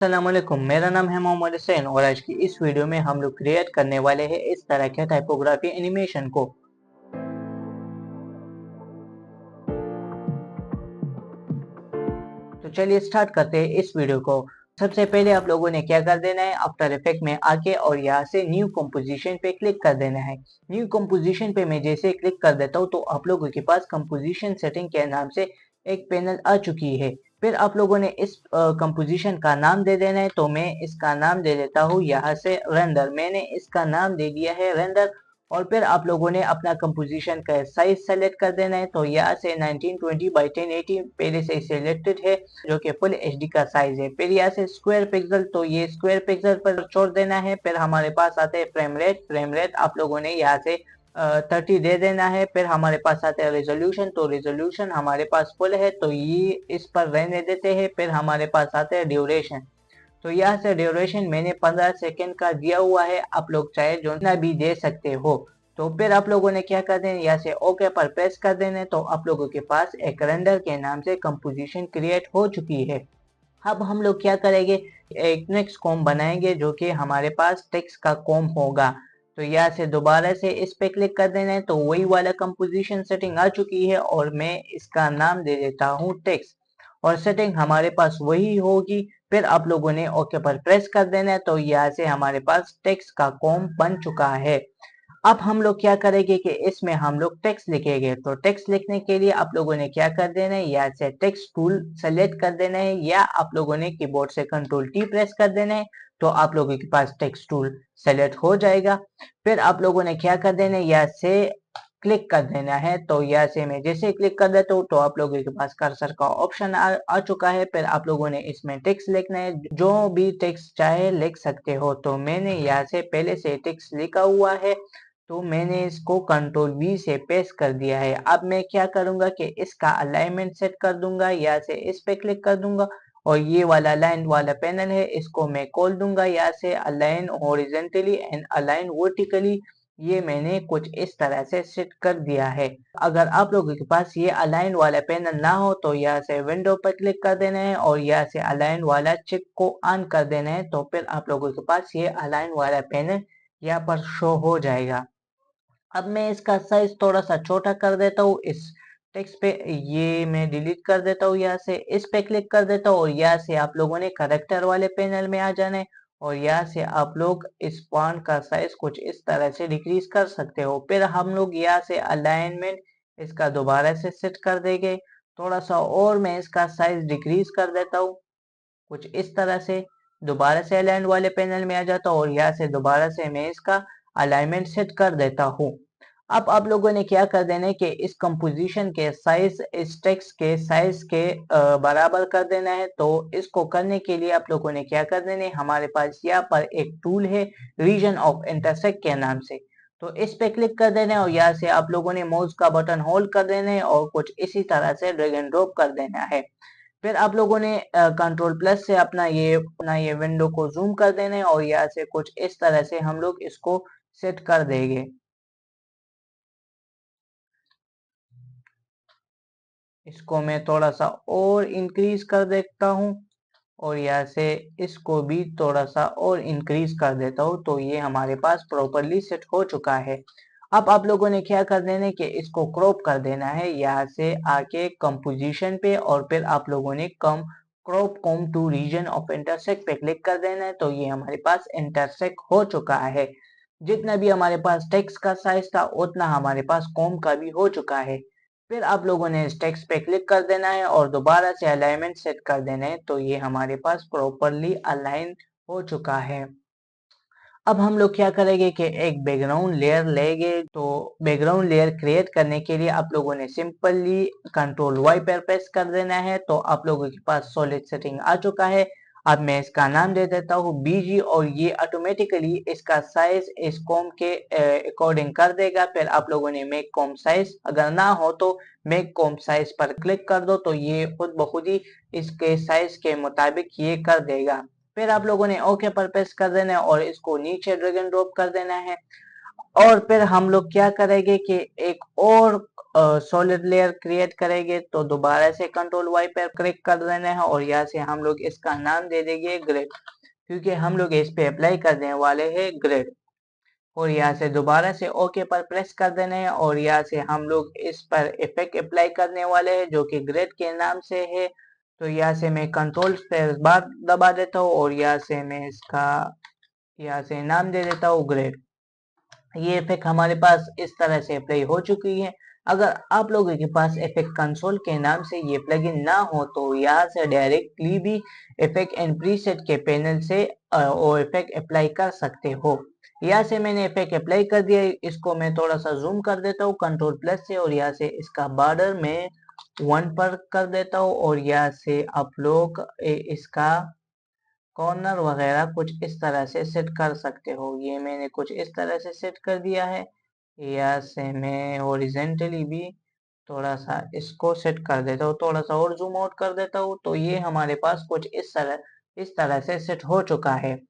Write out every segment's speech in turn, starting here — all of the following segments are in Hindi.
अस्सलामुअलैकुम, मेरा नाम है मोहम्मद हुसैन और आज की इस वीडियो में हम लोग क्रिएट करने वाले हैं इस तरह के टाइपोग्राफी एनिमेशन को। तो चलिए स्टार्ट करते हैं इस वीडियो को। सबसे पहले आप लोगों ने क्या कर देना है, आफ्टर इफेक्ट में आके और यहाँ से न्यू कंपोजिशन पे क्लिक कर देना है। न्यू कंपोजिशन पे मैं जैसे क्लिक कर देता हूँ तो आप लोगों के पास कंपोजिशन सेटिंग के नाम से एक पैनल आ चुकी है। फिर आप लोगों ने इस कंपोजिशन का नाम दे देना है, तो मैं इसका नाम दे देता हूँ यहाँ से रेंडर। मैंने इसका नाम दे दिया है रेंडर। और फिर आप लोगों ने अपना कंपोजिशन का साइज सेलेक्ट कर देना है, तो यहाँ से 1920 बाई 1080 पहले से सिलेक्टेड है जो कि फुल एचडी का साइज है। फिर यहाँ से स्क्वायर पिक्सल, तो ये स्क्वायर पिक्सल पर छोड़ देना है। फिर हमारे पास आते हैं फ्रेम रेट आप लोगों ने यहाँ से 30 दे देना है। फिर हमारे पास आता है रेजोल्यूशन, तो रेजोल्यूशन हमारे पास फुल है तो ये इस पर रहने देते हैं। फिर हमारे पास आता है ड्यूरेशन, तो यहाँ से ड्यूरेशन मैंने 15 सेकेंड का दिया हुआ है, आप लोग चाहे जो ना भी दे सकते हो। तो फिर आप लोगों ने क्या कर देना, यहाँ से ओके पर प्रेस कर देना, तो आप लोगों के पास एक रेंडर के नाम से कंपोजिशन क्रिएट हो चुकी है। अब हम लोग क्या करेंगे, एक नेक्स्ट कॉम बनाएंगे जो कि हमारे पास टेक्स्ट का कॉम होगा। तो यहाँ से दोबारा से इस पे क्लिक कर देना है, तो वही वाला कंपोजिशन सेटिंग आ चुकी है और मैं इसका नाम दे देता हूँ टेक्स्ट और सेटिंग हमारे पास वही होगी। फिर आप लोगों ने ओके पर प्रेस कर देना है, तो यहाँ से हमारे पास टेक्स्ट का कॉम बन चुका है। अब हम लोग क्या करेंगे कि इसमें हम लोग टेक्स्ट लिखेंगे। तो टेक्स्ट लिखने के लिए आप लोगों ने क्या कर देना है, यहाँ से टेक्स्ट टूल सेलेक्ट कर देना है या आप लोगों ने कीबोर्ड से कंट्रोल टी प्रेस कर देना है, तो आप लोगों के पास टेक्स्ट टूल सेलेक्ट हो जाएगा। फिर आप लोगों ने क्या कर देना है, यहाँ से क्लिक कर देना है। तो यहाँ से मैं जैसे क्लिक कर देता हूँ तो आप लोगों के पास कर्सर का ऑप्शन आ चुका है। फिर आप लोगों ने इसमें टेक्स्ट लिखना है, जो भी टेक्स्ट चाहे लिख सकते हो। तो मैंने यहाँ से पहले से टेक्स्ट लिखा हुआ है, तो मैंने इसको कंट्रोल वी से पेस्ट कर दिया है। अब मैं क्या करूंगा कि इसका अलाइनमेंट सेट कर दूंगा, यहाँ से इस पे क्लिक कर दूंगा और ये वाला लाइन वाला पैनल है इसको मैं खोल दूंगा, यहाँ से align horizontally and align vertically. ये मैंने कुछ इस तरह से सेट कर दिया है। अगर आप लोगों के पास ये अलाइन वाला पैनल ना हो तो यहाँ से विंडो पर क्लिक कर देना है और यहाँ से अलाइन वाला चेक को ऑन कर देना है, तो फिर आप लोगों के पास ये अलाइन वाला पैनल यहाँ पर शो हो जाएगा। अब मैं इसका साइज थोड़ा सा छोटा कर देता हूँ, इस टेक्स्ट पे ये मैं डिलीट कर देता हूँ, यहाँ से इस पे क्लिक कर देता हूँ और यहाँ से आप लोगों ने करेक्टर वाले पैनल में आ जाना है और यहाँ से आप लोग इस फॉन्ट का साइज कुछ इस तरह से डिक्रीज कर सकते हो। फिर हम लोग यहाँ से अलाइनमेंट इसका दोबारा से सेट कर देंगे थोड़ा सा, और मैं इसका साइज डिक्रीज कर देता हूँ कुछ इस तरह से। दोबारा से अलाइन वाले पैनल में आ जाता हूँ और यहाँ से दोबारा से मैं इसका अलाइनमेंट सेट कर देता हूँ। अब आप लोगों ने क्या कर देना है कि इस कंपोजिशन के साइज इस टेक्स्ट के साइज के बराबर कर देना है। तो इसको करने के लिए आप लोगों ने क्या कर देना है, हमारे पास यहाँ पर एक टूल है रीजन ऑफ इंटरसेक्ट के नाम से, तो इस पे क्लिक कर देना है और यहाँ से आप लोगों ने माउस का बटन होल्ड कर देना है और कुछ इसी तरह से ड्रैग एंड ड्रॉप कर देना है। फिर आप लोगों ने कंट्रोल प्लस से अपना ये विंडो को जूम कर देना है और यहाँ से कुछ इस तरह से हम लोग इसको सेट कर देंगे। इसको मैं थोड़ा सा और इंक्रीज कर देता हूँ और यहाँ से इसको भी थोड़ा सा और इंक्रीज कर देता हूँ, तो ये हमारे पास प्रॉपरली सेट हो चुका है। अब आप लोगों ने क्या कर देना है कि इसको क्रॉप कर देना है, यहाँ से आके कंपोजिशन पे और फिर आप लोगों ने crop com to region of intersect पे क्लिक कर देना है, तो ये हमारे पास इंटरसेक्ट हो चुका है। जितना भी हमारे पास टेक्स्ट का साइज था उतना हमारे पास कॉम का भी हो चुका है। फिर आप लोगों ने इस टेक्स्ट पे क्लिक कर देना है और दोबारा से अलाइनमेंट सेट कर देना है, तो ये हमारे पास प्रॉपरली अलाइन हो चुका है। अब हम लोग क्या करेंगे कि एक बैकग्राउंड लेयर लेंगे। तो बैकग्राउंड लेयर क्रिएट करने के लिए आप लोगों ने सिंपली कंट्रोल वाई पर प्रेस कर देना है, तो आप लोगों के पास सॉलिड सेटिंग आ चुका है। अब मैं इसका नाम दे देता हूँ बीजी और ये ऑटोमेटिकली इसका साइज इस कॉम के अकॉर्डिंग कर देगा। फिर आप लोगों ने मेक कॉम साइज, अगर ना हो तो मेक कॉम साइज पर क्लिक कर दो, तो ये खुद ब खुद ही इसके साइज के मुताबिक ये कर देगा। फिर आप लोगों ने ओके पर प्रेस कर देना है और इसको नीचे ड्रैग एंड ड्रॉप कर देना है। और फिर हम लोग क्या करेंगे कि एक और सॉलिड लेयर क्रिएट करेंगे तो दोबारा से कंट्रोल वाई पर क्लिक कर देना है और यहाँ से हम लोग इसका नाम दे देंगे ग्रिड, क्योंकि हम लोग इस पे अप्लाई करने वाले हैं ग्रिड। और यहाँ से दोबारा से ओके पर प्रेस कर देना है और यहाँ से हम लोग इस पर इफेक्ट अप्लाई करने वाले हैं जो कि ग्रिड के नाम से है। तो यहाँ से मैं कंट्रोल स्पेस बार दबा देता हूँ और यहाँ से मैं इसका यहाँ से नाम दे देता हूँ ग्रिड। ये इफेक्ट हमारे पास इस तरह से अप्लाई हो चुकी है। अगर आप लोगों के पास इफेक्ट कंसोल के नाम से ये प्लगइन ना हो तो यहाँ से डायरेक्टली भी इफेक्ट एंड प्रीसेट के पैनल से वो इफेक्ट अप्लाई कर सकते हो। यहाँ से मैंने इफेक्ट अप्लाई कर दिया, इसको मैं थोड़ा सा जूम कर देता हूँ कंट्रोल प्लस से और यहाँ से इसका बॉर्डर में 1 पर कर देता हूँ और यहाँ से आप लोग इसका कॉर्नर वगैरह कुछ इस तरह से सेट कर सकते हो। ये मैंने कुछ इस तरह से सेट कर दिया है। यहाँ से मैं हॉरिजेंटली भी थोड़ा सा इसको सेट कर देता हूँ, थोड़ा सा और जूम आउट कर देता हूँ। तो ये हमारे पास कुछ इस तरह से सेट हो चुका है।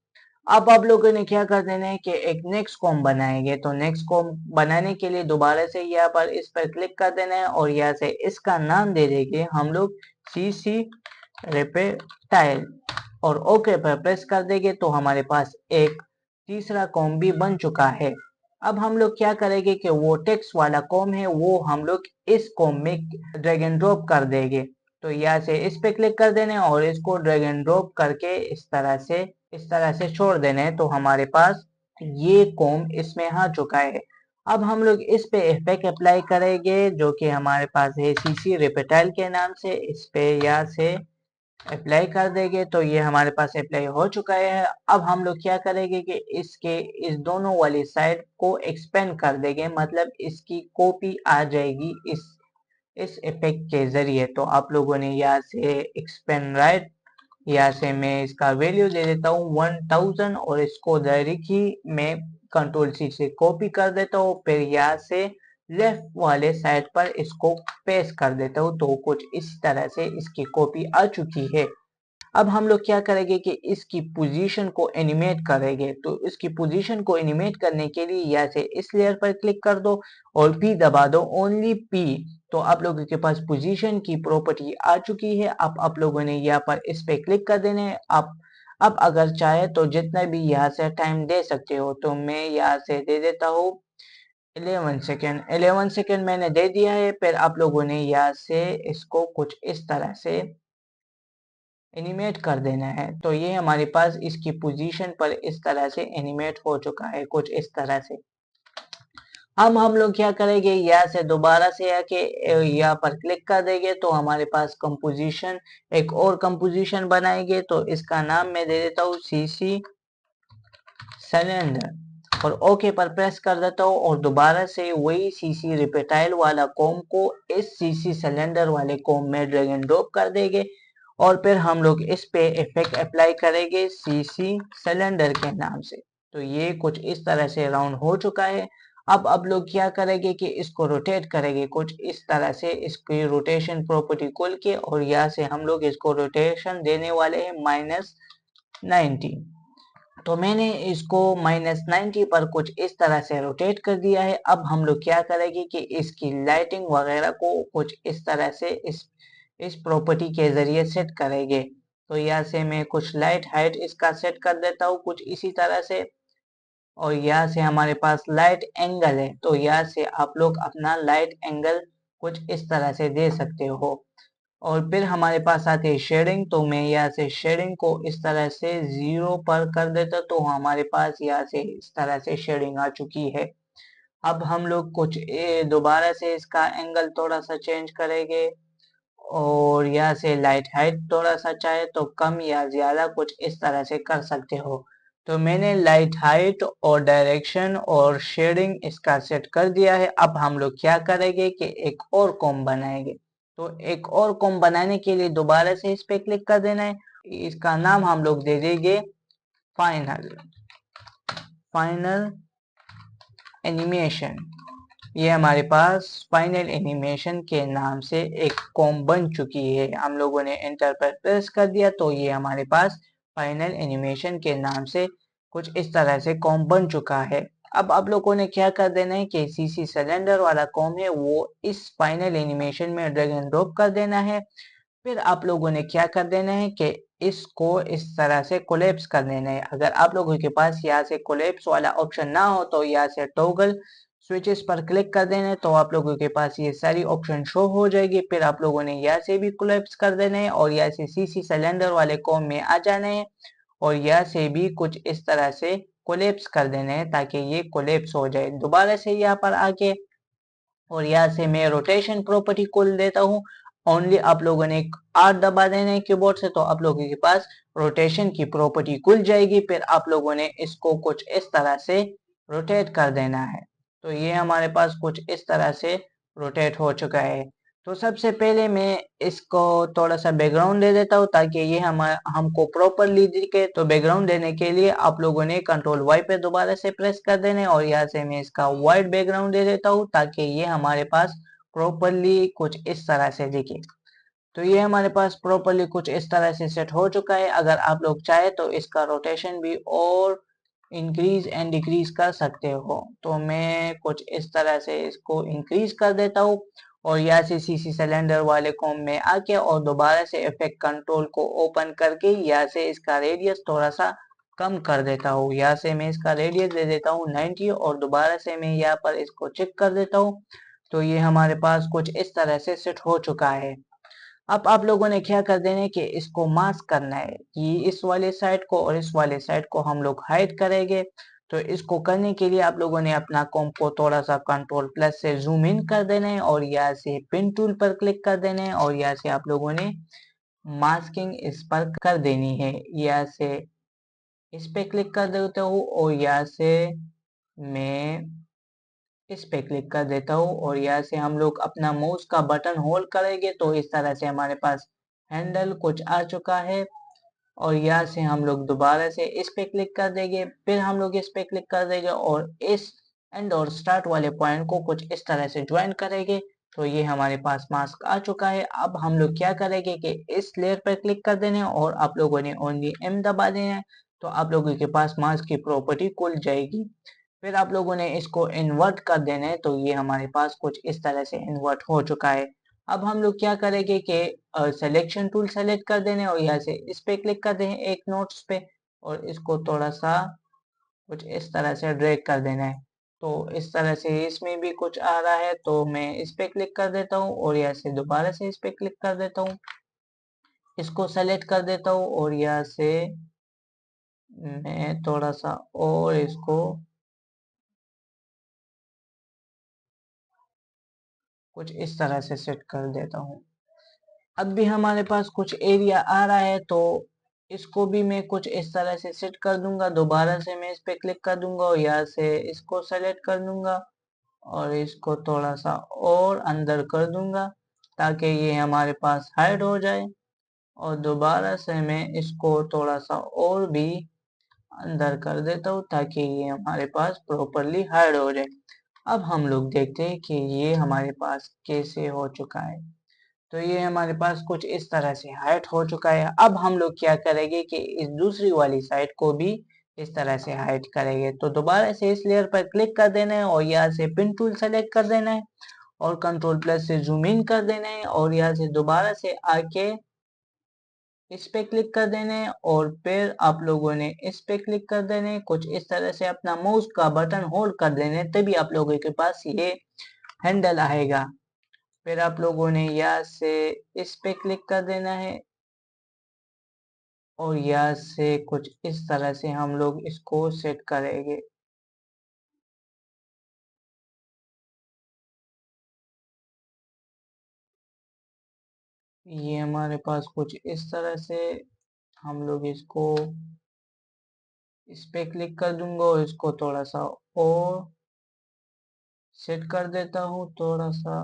अब आप लोगों ने क्या कर देना है कि एक नेक्स्ट कॉम बनाएंगे। तो नेक्स्ट कॉम बनाने के लिए दोबारा से यहाँ पर इस पर क्लिक कर देना है और यहाँ से इसका नाम दे देंगे हम लोग CC रेपेटाइल और ओके पर प्रेस कर देंगे तो हमारे पास एक तीसरा कॉम भी बन चुका है। अब हम लोग क्या करेंगे कि वो टेक्स्ट वाला कॉम है वो हम लोग इस कॉम में ड्रैग एंड ड्रॉप कर देंगे। तो यहाँ से इस पे क्लिक कर देना और इसको ड्रैग एंड ड्रॉप करके इस तरह से छोड़ देना है। तो हमारे पास ये कॉम इसमें आ चुका है। अब हम लोग इस पे इफेक्ट अप्लाई करेंगे जो कि हमारे पास है CC रेपेटाइल के नाम से। इस पे यहाँ से अप्लाई कर देंगे तो ये हमारे पास अप्लाई हो चुका है। अब हम लोग क्या करेंगे कि इसके इस दोनों वाली साइड को एक्सपेंड कर देंगे, मतलब इसकी कॉपी आ जाएगी इस इफेक्ट के जरिए। तो आप लोगों ने यहाँ से एक्सपेंड राइट, यहाँ से मैं इसका वैल्यू दे देता हूँ 1000 और इसको डायरेक्ट ही मैं कंट्रोल C से कॉपी कर देता हूँ। फिर यहाँ से लेफ्ट वाले साइड पर इसको पेस्ट कर देता हूँ। तो कुछ इस तरह से इसकी कॉपी आ चुकी है। अब हम लोग क्या करेंगे कि इसकी पोजीशन को एनिमेट करेंगे। तो इसकी पोजीशन को एनिमेट करने के लिए यहाँ से इस लेयर पर क्लिक कर दो और P दबा दो, ओनली P। तो आप लोगों के पास पोजीशन की प्रॉपर्टी आ चुकी है। अब आप लोगों ने यहाँ पर इस पे क्लिक कर देना है। अब अगर चाहे तो जितना भी यहाँ से टाइम दे सकते हो। तो मैं यहाँ से दे देता हूँ 11 सेकेंड मैंने दे दिया है। फिर आप लोगों ने यहाँ से इसको कुछ इस तरह से एनिमेट कर देना है। तो ये हमारे पास इसकी पोजीशन पर इस तरह से एनिमेट हो चुका है कुछ इस तरह से। अब हम लोग क्या करेंगे, यहाँ से दोबारा से आके यहाँ पर क्लिक कर देंगे तो हमारे पास कंपोजिशन एक और कंपोजिशन बनाएंगे। तो इसका नाम मैं दे देता हूँ CC सिलेंडर और ओके पर प्रेस कर देता हूँ और दोबारा से वही CC रेपेटाइल वाला कॉम को इस CC सिलेंडर वाले कॉम में ड्रैग एंड ड्रॉप कर देंगे और फिर हम लोग इस पे इफेक्ट अप्लाई करेंगे CC सिलेंडर के नाम से। तो ये कुछ इस तरह से राउंड हो चुका है। अब लोग क्या करेंगे कि इसको रोटेट करेंगे कुछ इस तरह से, इसकी रोटेशन प्रॉपर्टी खोल के और यहाँ से हम लोग इसको रोटेशन देने वाले हैं -90। तो मैंने इसको -90 पर कुछ इस तरह से रोटेट कर दिया है। अब हम लोग क्या करेंगे कि इसकी लाइटिंग वगैरह को कुछ इस तरह से इस प्रॉपर्टी के जरिए सेट करेंगे। तो यहाँ से मैं कुछ लाइट हाइट इसका सेट कर देता हूँ कुछ इसी तरह से और यहाँ से हमारे पास लाइट एंगल है। तो यहाँ से आप लोग अपना लाइट एंगल कुछ इस तरह से दे सकते हो। और फिर हमारे पास आती है शेडिंग। तो मैं यहाँ से शेडिंग को इस तरह से 0 पर कर देता तो हमारे पास यहाँ से इस तरह से शेडिंग आ चुकी है। अब हम लोग कुछ दोबारा से इसका एंगल थोड़ा सा चेंज करेंगे और यहाँ से लाइट हाइट थोड़ा सा चाहे तो कम या ज्यादा कुछ इस तरह से कर सकते हो। तो मैंने लाइट हाइट और डायरेक्शन और शेडिंग इसका सेट कर दिया है। अब हम लोग क्या करेंगे कि एक और कॉम बनाएंगे। तो एक और कॉम बनाने के लिए दोबारा से इस पे क्लिक कर देना है। इसका नाम हम लोग दे देंगे फाइनल एनिमेशन। ये हमारे पास फाइनल एनिमेशन के नाम से एक कॉम बन चुकी है। हम लोगों ने एंटर पर प्रेस कर दिया तो ये हमारे पास फाइनल एनिमेशन के नाम से कुछ इस तरह से कॉम बन चुका है। अब आप लोगों ने क्या कर देना है कि सीसी सिलेंडर वाला कॉम है वो इस फाइनल एनिमेशन में ड्रैग एंड ड्रॉप कर देना है। फिर आप लोगों ने क्या कर देना है कि इसको इस तरह से कोलैप्स कर देना है। अगर आप लोगों के पास यहाँ से कोलैप्स वाला ऑप्शन ना हो तो यहाँ से टॉगल स्विचेस पर क्लिक कर देना है, तो आप लोगों के पास ये सारी ऑप्शन शो हो जाएगी। फिर आप लोगों ने यहाँ से भी कोलैप्स कर देना है और यहाँ से सीसी सिलेंडर वाले कॉम में आ जाना है और यहाँ से भी कुछ इस तरह से कोलैप्स कर देना है ताकि ये कोलैप्स हो जाए। दोबारा से यहाँ पर आके और यहाँ से मैं रोटेशन प्रॉपर्टी खोल देता हूँ। ओनली आप लोगों ने R दबा देना है कीबोर्ड से, तो आप लोगों के पास रोटेशन की प्रॉपर्टी खुल जाएगी। फिर आप लोगों ने इसको कुछ इस तरह से रोटेट कर देना है। तो ये हमारे पास कुछ इस तरह से रोटेट हो चुका है। तो सबसे पहले मैं इसको थोड़ा सा बैकग्राउंड दे देता हूँ ताकि ये हमको प्रॉपरली दिखे। तो बैकग्राउंड देने के लिए आप लोगों ने कंट्रोल वाई पे दोबारा से प्रेस कर देना है और यहाँ से मैं इसका वाइट बैकग्राउंड दे देता हूँ ताकि ये हमारे पास प्रॉपरली कुछ इस तरह से दिखे। तो ये हमारे पास प्रॉपरली कुछ इस तरह से सेट हो चुका है। अगर आप लोग चाहे तो इसका रोटेशन भी और इंक्रीज एंड डिक्रीज कर सकते हो। तो मैं कुछ इस तरह से इसको इंक्रीज कर देता हूँ और यहाँ से सीसी सिलेंडर वाले कॉम में आके और दोबारा से इफेक्ट कंट्रोल को ओपन करके यहाँ से इसका रेडियस थोड़ा सा कम कर देता हूँ। यहाँ से मैं इसका रेडियस दे देता हूँ 90 और दोबारा से मैं यहाँ पर इसको चेक कर देता हूँ। तो ये हमारे पास कुछ इस तरह से सेट हो चुका है। अब आप लोगों ने क्या कर देना है कि इसको मास्क करना है कि इस वाले साइड को और इस वाले साइड को हम लोग हाइड करेंगे। तो इसको करने के लिए आप लोगों ने अपना कॉम को थोड़ा सा कंट्रोल प्लस से जूम इन कर देना है और यहाँ से पिन टूल पर क्लिक कर देना है और यहाँ से आप लोगों ने मास्किंग इस पर कर देनी है। यहाँ से इस पे क्लिक कर देता हूँ और यहाँ से मैं इस पे क्लिक कर देता हूँ और यहाँ से हम लोग अपना माउस का बटन होल्ड करेंगे तो इस तरह से हमारे पास हैंडल कुछ आ चुका है। और यहाँ से हम लोग दोबारा से इस पे क्लिक कर देंगे, फिर हम लोग इस पे क्लिक कर देंगे और इस एंड और स्टार्ट वाले पॉइंट को कुछ इस तरह से ज्वाइन करेंगे। तो ये हमारे पास मास्क आ चुका है। अब हम लोग क्या करेंगे कि इस लेयर पर क्लिक कर देना है और आप लोगों ने ओनली M दबा देना है, तो आप लोगों के पास मास्क की प्रॉपर्टी खुल जाएगी। फिर आप लोगों ने इसको इन्वर्ट कर देना है, तो ये हमारे पास कुछ इस तरह से इन्वर्ट हो चुका है। अब हम लोग क्या करेंगे कि सिलेक्शन टूल सेलेक्ट कर देने और यहाँ से इस पे क्लिक कर दें एक नोट्स पे और इसको थोड़ा सा कुछ इस तरह से ड्रैग कर देना है। तो इस तरह से इसमें भी कुछ आ रहा है, तो मैं इस पे क्लिक कर देता हूँ और यहाँ से दोबारा से इस पे क्लिक कर देता हूँ, इसको सेलेक्ट कर देता हूँ और यहाँ से मैं थोड़ा सा और इसको कुछ इस तरह से सेट कर देता हूँ। अब भी हमारे पास कुछ एरिया आ रहा है, तो इसको भी मैं कुछ इस तरह से सेट कर दूंगा। दोबारा से मैं इस पे क्लिक कर दूंगा और यहाँ से इसको सेलेक्ट कर दूंगा और इसको थोड़ा सा और अंदर कर दूंगा ताकि ये हमारे पास हाइड हो जाए और दोबारा से मैं इसको थोड़ा सा और भी अंदर कर देता हूँ ताकि ये हमारे पास प्रॉपरली हाइड हो जाए। अब हम लोग देखते हैं कि ये हमारे पास कैसे हो चुका है। तो ये हमारे पास कुछ इस तरह से हाइट हो चुका है। अब हम लोग क्या करेंगे कि इस दूसरी वाली साइड को भी इस तरह से हाइड करेंगे। तो दोबारा से इस लेयर पर क्लिक कर देना है और यहाँ से पिन टूल सेलेक्ट कर देना है और कंट्रोल प्लस से जूम इन कर देना है और यहाँ से दोबारा से आके इस पे क्लिक कर देना है और फिर आप लोगों ने इस पे क्लिक कर देना है। कुछ इस तरह से अपना माउस का बटन होल्ड कर देना है, तभी आप लोगों के पास ये हैंडल आएगा। फिर आप लोगों ने यहाँ से इस पे क्लिक कर देना है और यहाँ से कुछ इस तरह से हम लोग इसको सेट करेंगे। ये हमारे पास कुछ इस तरह से हम लोग इसको इस पे क्लिक कर दूंगा और इसको थोड़ा सा और सेट कर देता हूँ थोड़ा सा,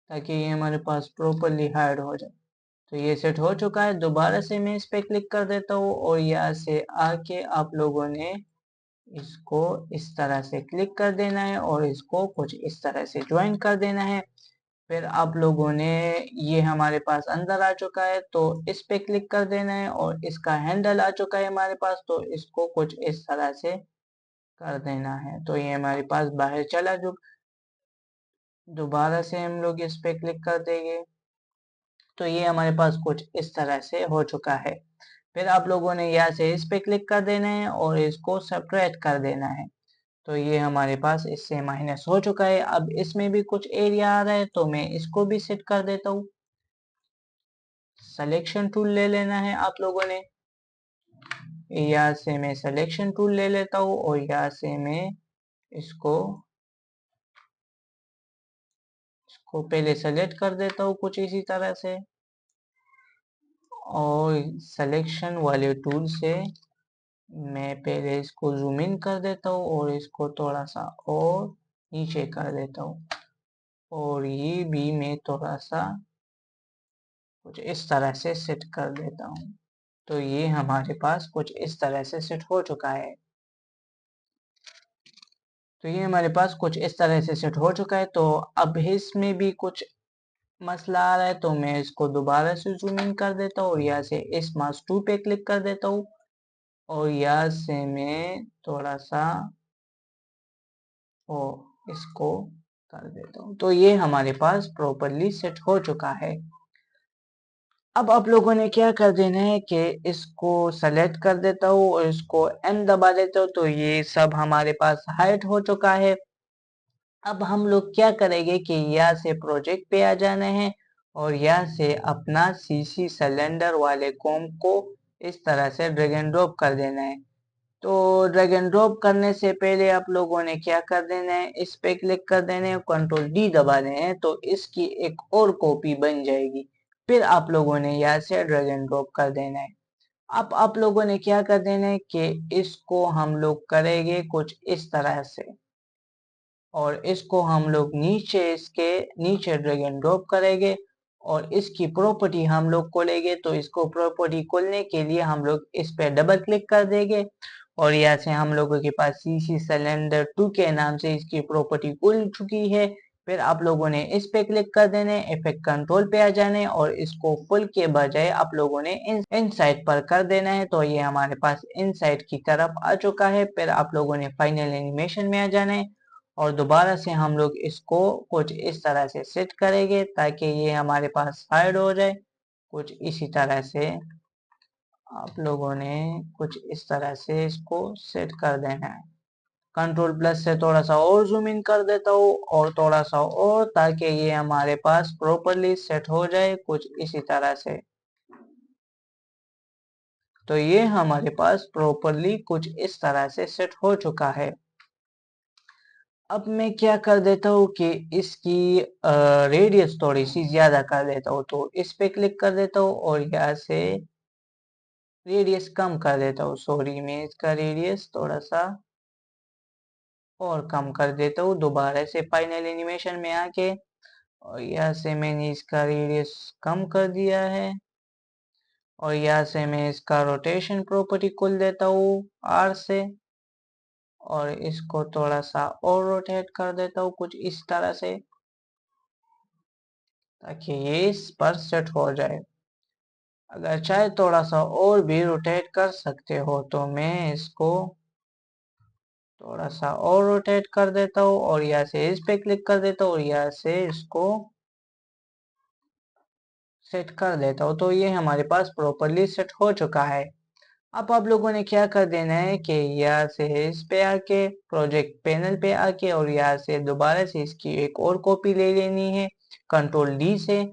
ताकि ये हमारे पास प्रॉपरली हाइड हो जाए। तो ये सेट हो चुका है। दोबारा से मैं इस पे क्लिक कर देता हूँ और यहाँ से आके आप लोगों ने इसको इस तरह से क्लिक कर देना है और इसको कुछ इस तरह से ज्वाइन कर देना है। फिर आप लोगों ने ये हमारे पास अंदर आ चुका है तो इस पे क्लिक कर देना है, और इसका हैंडल आ चुका है हमारे पास तो इसको कुछ इस तरह से कर देना है। तो ये हमारे पास बाहर चला। जो दोबारा से हम लोग इस पे क्लिक कर देंगे तो ये हमारे पास कुछ इस तरह से हो चुका है। फिर आप लोगों ने यहाँ से इस पे क्लिक कर देना है और इसको सब्ट्रैक्ट कर देना है। तो ये हमारे पास इससे माइनस हो चुका है। अब इसमें भी कुछ एरिया आ रहा है तो मैं इसको भी सेट कर देता हूँ। सिलेक्शन टूल ले लेना है आप लोगों ने। यहाँ से मैं सिलेक्शन टूल ले लेता हूँ और यहाँ से मैं इसको पहले सेलेक्ट कर देता हूँ कुछ इसी तरह से, और सिलेक्शन वाले टूल से मैं पहले इसको जूम इन कर देता हूँ और इसको थोड़ा सा और नीचे कर देता हूँ, और ये भी मैं थोड़ा सा कुछ इस तरह से सेट कर देता हूँ। तो ये हमारे पास कुछ इस तरह से सेट हो चुका है। तो ये हमारे पास कुछ इस तरह से सेट हो चुका है। तो अब इसमें भी कुछ मसला आ रहा है तो मैं इसको दोबारा से जूम इन कर देता हूँ और यहाँ से इस मास्क 2 पे क्लिक कर देता हूँ, और यहाँ से मैं थोड़ा सा ओ इसको कर देता हूँ। तो ये हमारे पास प्रॉपरली सेट हो चुका है। अब आप लोगों ने क्या कर देना है कि इसको सेलेक्ट कर देता हूँ और इसको एम दबा देता हूँ। तो ये सब हमारे पास हाइड हो चुका है। अब हम लोग क्या करेंगे कि यहाँ से प्रोजेक्ट पे आ जाना है और यहाँ से अपना सीसी सिलेंडर वाले कॉम को इस तरह से ड्रैग एंड ड्रॉप कर देना है। तो ड्रैग एंड ड्रॉप करने से पहले आप लोगों ने क्या कर देना है, इस पे क्लिक कर देना है, कंट्रोल डी दबा देना है तो इसकी एक और कॉपी बन जाएगी। फिर आप लोगों ने यहाँ से ड्रैग एंड ड्रॉप कर देना है। अब आप लोगों ने क्या कर देना है कि इसको हम लोग करेंगे कुछ इस तरह से, और इसको हम लोग नीचे इसके नीचे ड्रैग एंड ड्रॉप करेंगे और इसकी प्रॉपर्टी हम लोग खोलेंगे। तो इसको प्रॉपर्टी खोलने के लिए हम लोग इस पे डबल क्लिक कर देंगे और यहाँ से हम लोगों के पास सीसी सिलेंडर 2 के नाम से इसकी प्रॉपर्टी खुल चुकी है। फिर आप लोगों ने इस पे क्लिक कर देने, इफेक्ट कंट्रोल पे आ जाने और इसको फुल के बजाय आप लोगों ने इन साइड पर कर देना है। तो ये हमारे पास इन साइड की तरफ आ चुका है। फिर आप लोगों ने फाइनल एनिमेशन में आ जाना है और दोबारा से हम लोग इसको कुछ इस तरह से सेट करेंगे ताकि ये हमारे पास हाइड हो जाए। कुछ इसी तरह से आप लोगों ने कुछ इस तरह से इसको सेट कर देना है। कंट्रोल प्लस से थोड़ा सा और जूम इन कर देता हूँ और थोड़ा सा और, ताकि ये हमारे पास प्रॉपरली सेट हो जाए कुछ इसी तरह से। तो ये हमारे पास प्रॉपरली कुछ इस तरह से सेट हो चुका है। अब मैं क्या कर देता हूँ कि इसकी रेडियस थोड़ी सी ज्यादा कर देता हूँ। तो इस पे क्लिक कर देता हूँ और यहाँ से रेडियस कम कर देता हूँ। सॉरी, मैं इसका रेडियस थोड़ा सा और कम कर देता हूँ। दोबारा से फाइनल एनिमेशन में आके और यहाँ से मैंने इसका रेडियस कम कर दिया है और यहाँ से मैं इसका रोटेशन प्रॉपर्टी खोल देता हूँ आर से और इसको थोड़ा सा और रोटेट कर देता हूँ कुछ इस तरह से, ताकि ये इस पर सेट हो जाए। अगर चाहे थोड़ा सा और भी रोटेट कर सकते हो तो मैं इसको थोड़ा सा और रोटेट कर देता हूँ और यहाँ से इस पे क्लिक कर देता हूँ और यहाँ से इसको सेट कर देता हूँ। तो ये हमारे पास प्रॉपरली सेट हो चुका है। अब आप लोगों ने क्या कर देना है कि यहाँ से इस पे आके प्रोजेक्ट पैनल पे आके और यहाँ से दोबारा से इसकी एक और कॉपी ले लेनी है कंट्रोल डी से।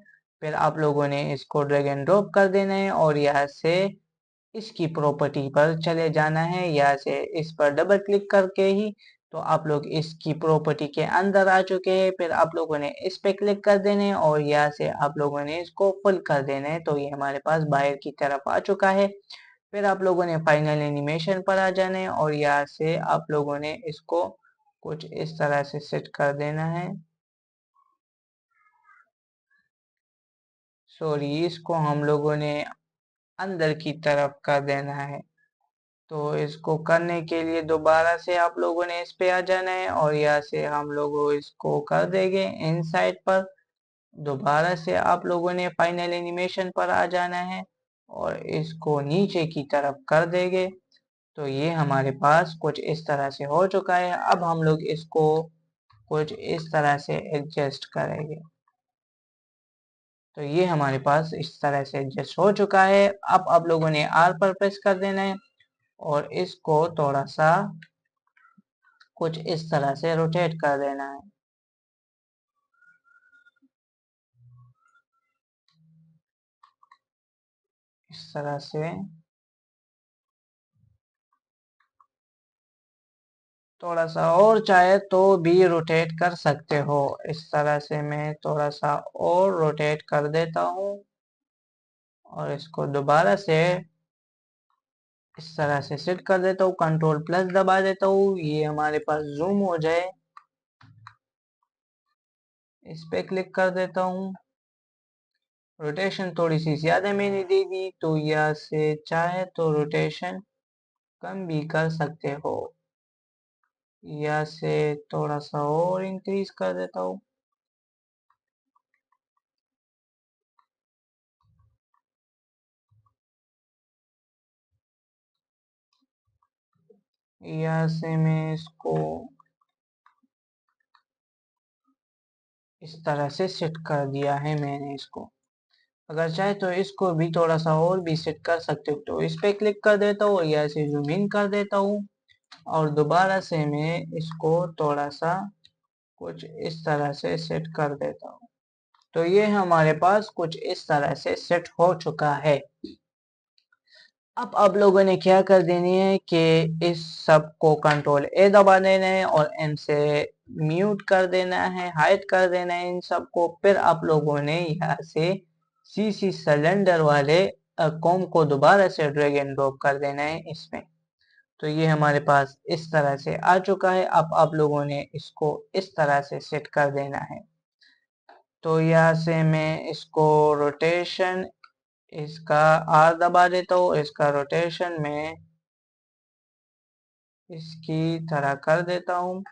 फिर आप लोगों ने इसको ड्रैग एंड ड्रॉप कर देना है और यहाँ से इसकी प्रॉपर्टी पर चले जाना है। यहाँ से इस पर डबल क्लिक करके ही तो आप लोग इसकी प्रॉपर्टी के अंदर आ चुके हैं। फिर आप लोगों ने इस पे क्लिक कर देना है और यहाँ से आप लोगों ने इसको फुल कर देना है। तो ये हमारे पास बाहर की तरफ आ चुका है। फिर आप लोगों ने फाइनल एनिमेशन पर आ जाना है और यहाँ से आप लोगों ने इसको कुछ इस तरह से सेट कर देना है। सॉरी, इसको हम लोगों ने अंदर की तरफ कर देना है। तो इसको करने के लिए दोबारा से आप लोगों ने इस पे आ जाना है और यहाँ से हम लोग इसको कर देंगे इनसाइड पर। दोबारा से आप लोगों ने फाइनल एनिमेशन पर आ जाना है और इसको नीचे की तरफ कर देंगे। तो ये हमारे पास कुछ इस तरह से हो चुका है। अब हम लोग इसको कुछ इस तरह से एडजस्ट करेंगे। तो ये हमारे पास इस तरह से एडजस्ट हो चुका है। अब आप लोगों ने आर पर प्रेस कर देना है और इसको थोड़ा सा कुछ इस तरह से रोटेट कर देना है। इस तरह से थोड़ा सा और चाहे तो भी रोटेट कर सकते हो। इस तरह से मैं थोड़ा सा और रोटेट कर देता हूँ और इसको दोबारा से इस तरह से सेट कर देता हूँ। कंट्रोल प्लस दबा देता हूँ, ये हमारे पास जूम हो जाए। इस पे क्लिक कर देता हूँ। रोटेशन थोड़ी सी ज्यादा मैंने दे दी, तो यहाँ से चाहे तो रोटेशन कम भी कर सकते हो। यहाँ से थोड़ा सा और इंक्रीज कर देता हूँ। यहाँ से मैं इसको इस तरह से सेट कर दिया है मैंने इसको। अगर चाहे तो इसको भी थोड़ा सा और भी सेट कर सकते हो। तो इस पे क्लिक कर देता हूँ और यहाँ से जूम इन कर देता हूँ और दोबारा से मैं इसको थोड़ा सा कुछ इस तरह से सेट कर देता हूँ। तो ये हमारे पास कुछ इस तरह से सेट हो चुका है। अब आप लोगों ने क्या कर देनी है कि इस सब को कंट्रोल ए दबा देना है और एम से म्यूट कर देना है, हाइड कर देना है इन सब को। फिर आप लोगों ने यहाँ से सीसी सिलेंडर वाले कॉम को दोबारा से ड्रैग एंड ड्रॉप कर देना है इसमें। तो ये हमारे पास इस तरह से आ चुका है। अब आप लोगों ने इसको इस तरह से सेट कर देना है। तो यहाँ से मैं इसको रोटेशन इसका आर दबा देता हूँ, इसका रोटेशन में इसकी तरह कर देता हूँ।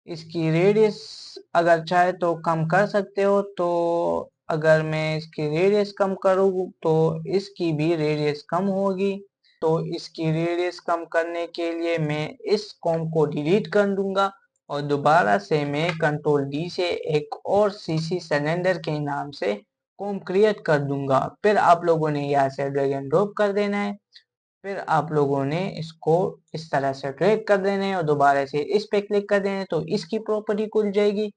इसकी रेडियस अगर चाहे तो कम कर सकते हो। तो अगर मैं इसकी रेडियस कम करूँ तो इसकी भी रेडियस कम होगी। तो इसकी रेडियस कम करने के लिए मैं इस कॉम को डिलीट कर दूंगा और दोबारा से मैं कंट्रोल डी से एक और सीसी सिलेंडर के नाम से कॉम क्रिएट कर दूंगा। फिर आप लोगों ने यहाँ से ड्रैग एंड ड्रॉप कर देना है। फिर आप लोगों ने इसको इस तरह से ड्रैग कर देना है और दोबारा से इस पे क्लिक कर देना है तो इसकी प्रॉपर्टी खुल जाएगी।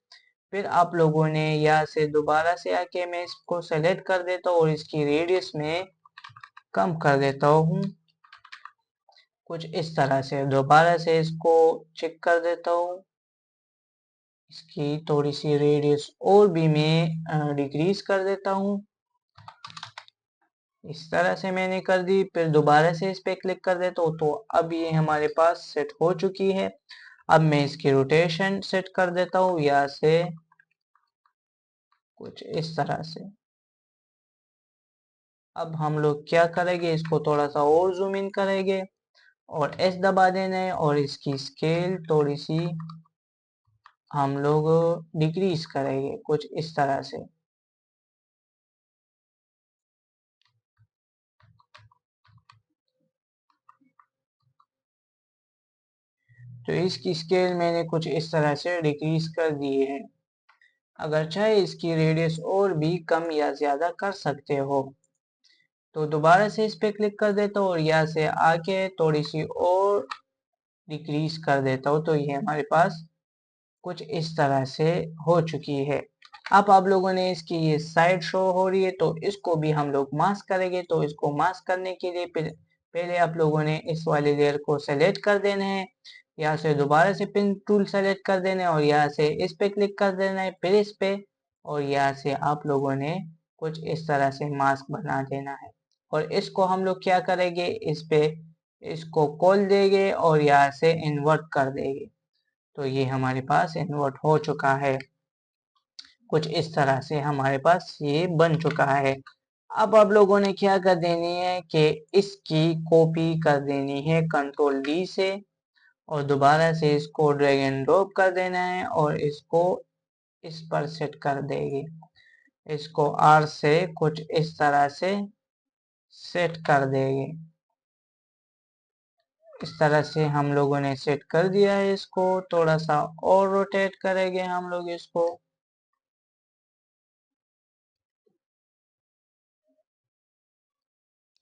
फिर आप लोगों ने यहाँ से दोबारा से आके मैं इसको सेलेक्ट कर देता हूँ और इसकी रेडियस में कम कर देता हूँ कुछ इस तरह से। दोबारा से इसको चेक कर देता हूँ, इसकी थोड़ी सी रेडियस और भी मैं डिक्रीज कर देता हूँ। इस तरह से मैंने कर दी। फिर दोबारा से इस पे क्लिक कर देता हूँ तो अब ये हमारे पास सेट हो चुकी है। अब मैं इसकी रोटेशन सेट कर देता हूँ यहाँ से कुछ इस तरह से। अब हम लोग क्या करेंगे, इसको थोड़ा सा और जूम इन करेंगे और एस दबा देना है और इसकी स्केल थोड़ी सी हम लोग डिक्रीज करेंगे कुछ इस तरह से। तो इसकी स्केल मैंने कुछ इस तरह से डिक्रीज कर दी है। अगर चाहे इसकी रेडियस और भी कम या ज्यादा कर सकते हो। तो दोबारा से इस पे क्लिक कर देता हूँ और यहाँ से आके थोड़ी सी और डिक्रीज कर देता हूँ। तो ये हमारे पास कुछ इस तरह से हो चुकी है। अब आप लोगों ने इसकी ये साइड शो हो रही है तो इसको भी हम लोग मास्क करेंगे। तो इसको मास्क करने के लिए पहले आप लोगों ने इस वाले लेयर को सेलेक्ट कर देना है। यहाँ से दोबारा से पिन टूल सेलेक्ट कर देना है और यहाँ से इस पे क्लिक कर देना है, फिर इस पे, और यहाँ से आप लोगों ने कुछ इस तरह से मास्क बना देना है। और इसको हम लोग क्या करेंगे, इस पे इसको खोल देंगे और यहाँ से इन्वर्ट कर देंगे। तो ये हमारे पास इन्वर्ट हो चुका है। कुछ इस तरह से हमारे पास ये बन चुका है। अब आप लोगों ने क्या कर देनी है कि इसकी कॉपी कर देनी है कंट्रोल डी से और दोबारा से इसको ड्रैग एंड ड्रॉप कर देना है और इसको इस पर सेट कर देंगे। इसको R से कुछ इस तरह से सेट कर देंगे। इस तरह से हम लोगों ने सेट कर दिया है। इसको थोड़ा सा और रोटेट करेंगे हम लोग इसको।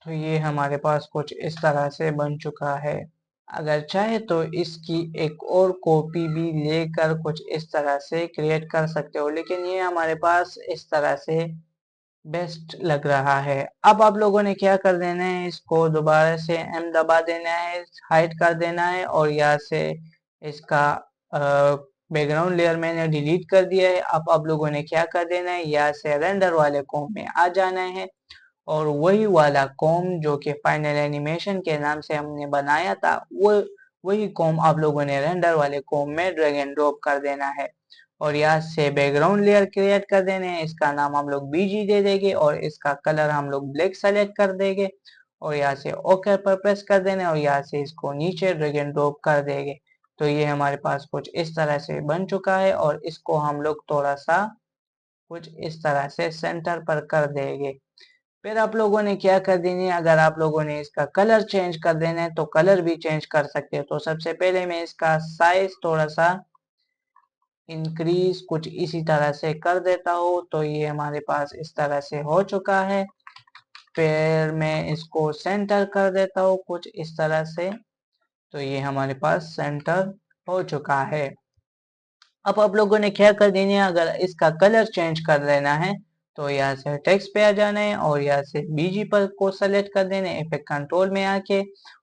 तो ये हमारे पास कुछ इस तरह से बन चुका है। अगर चाहे तो इसकी एक और कॉपी भी लेकर कुछ इस तरह से क्रिएट कर सकते हो, लेकिन ये हमारे पास इस तरह से बेस्ट लग रहा है। अब आप लोगों ने क्या कर देना है, इसको दोबारा से M दबा देना है, हाइड कर देना है और यहाँ से इसका बैकग्राउंड लेयर मैंने डिलीट कर दिया है। अब आप लोगों ने क्या कर देना है, यहाँ से रेंडर वाले कॉम में आ जाना है और वही वाला कॉम जो कि फाइनल एनिमेशन के नाम से हमने बनाया था, वो वही कॉम आप लोगों ने रेंडर वाले कॉम में ड्रैग एंड ड्रॉप कर देना है और यहाँ से बैकग्राउंड लेयर क्रिएट कर देने हैं। इसका नाम हम लोग BG दे देंगे और इसका कलर हम लोग ब्लैक सेलेक्ट कर देंगे और यहाँ से ओके पर प्रेस कर देने और यहाँ से इसको नीचे ड्रैग एंड ड्रॉप कर देंगे। तो ये हमारे पास कुछ इस तरह से बन चुका है और इसको हम लोग थोड़ा सा कुछ इस तरह से सेंटर पर कर देंगे। फिर आप लोगों ने क्या कर देनी है, अगर आप लोगों ने इसका कलर चेंज कर देना है तो कलर भी चेंज कर सकते हो। तो सबसे पहले मैं इसका साइज थोड़ा सा इंक्रीज कुछ इसी तरह से कर देता हूँ। तो ये हमारे पास इस तरह से हो चुका है। फिर मैं इसको सेंटर कर देता हूँ कुछ इस तरह से। तो ये हमारे पास सेंटर हो चुका है। अब आप लोगों ने क्या कर देनी है, अगर इसका कलर चेंज कर देना है तो यहाँ से टेक्स्ट पे आ जाना है और यहाँ से BG पर को सेलेक्ट कर देना है, इफेक्ट कंट्रोल में आके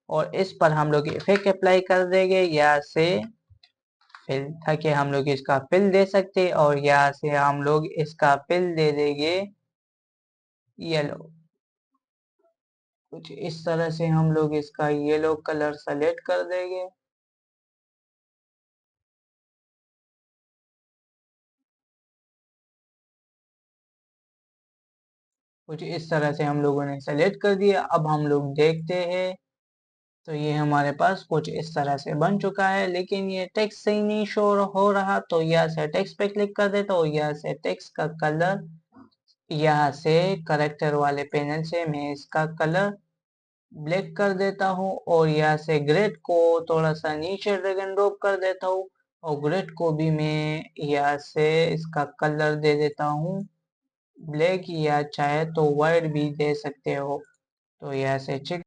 और इस पर हम लोग इफेक्ट अप्लाई कर देंगे यहाँ से फिल, ताकि हम लोग इसका फिल दे सकते और यहाँ से हम लोग इसका फिल दे देंगे येलो। कुछ इस तरह से हम लोग इसका येलो कलर सेलेक्ट कर देंगे। कुछ इस तरह से हम लोगों ने सेलेक्ट कर दिया। अब हम लोग देखते हैं तो ये हमारे पास कुछ इस तरह से बन चुका है, लेकिन ये टेक्स्ट सही नहीं शो हो रहा। तो यहाँ से टेक्स्ट पे क्लिक कर देता हूँ, यहाँ से टेक्स्ट का कलर, यहाँ से करेक्टर वाले पैनल से मैं इसका कलर ब्लैक कर देता हूँ और यहाँ से ग्रेड को थोड़ा सा नीचे ड्रैग एंड ड्रॉप कर देता हूँ और ग्रेड को भी मैं यहाँ से इसका कलर दे देता हूँ ब्लैक, या चाहे तो वाइट भी दे सकते हो। तो यहाँ से चेक।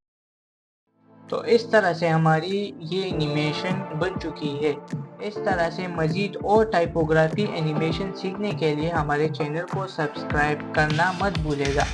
तो इस तरह से हमारी ये एनिमेशन बन चुकी है। इस तरह से मज़ीद और टाइपोग्राफी एनिमेशन सीखने के लिए हमारे चैनल को सब्सक्राइब करना मत भूलेगा।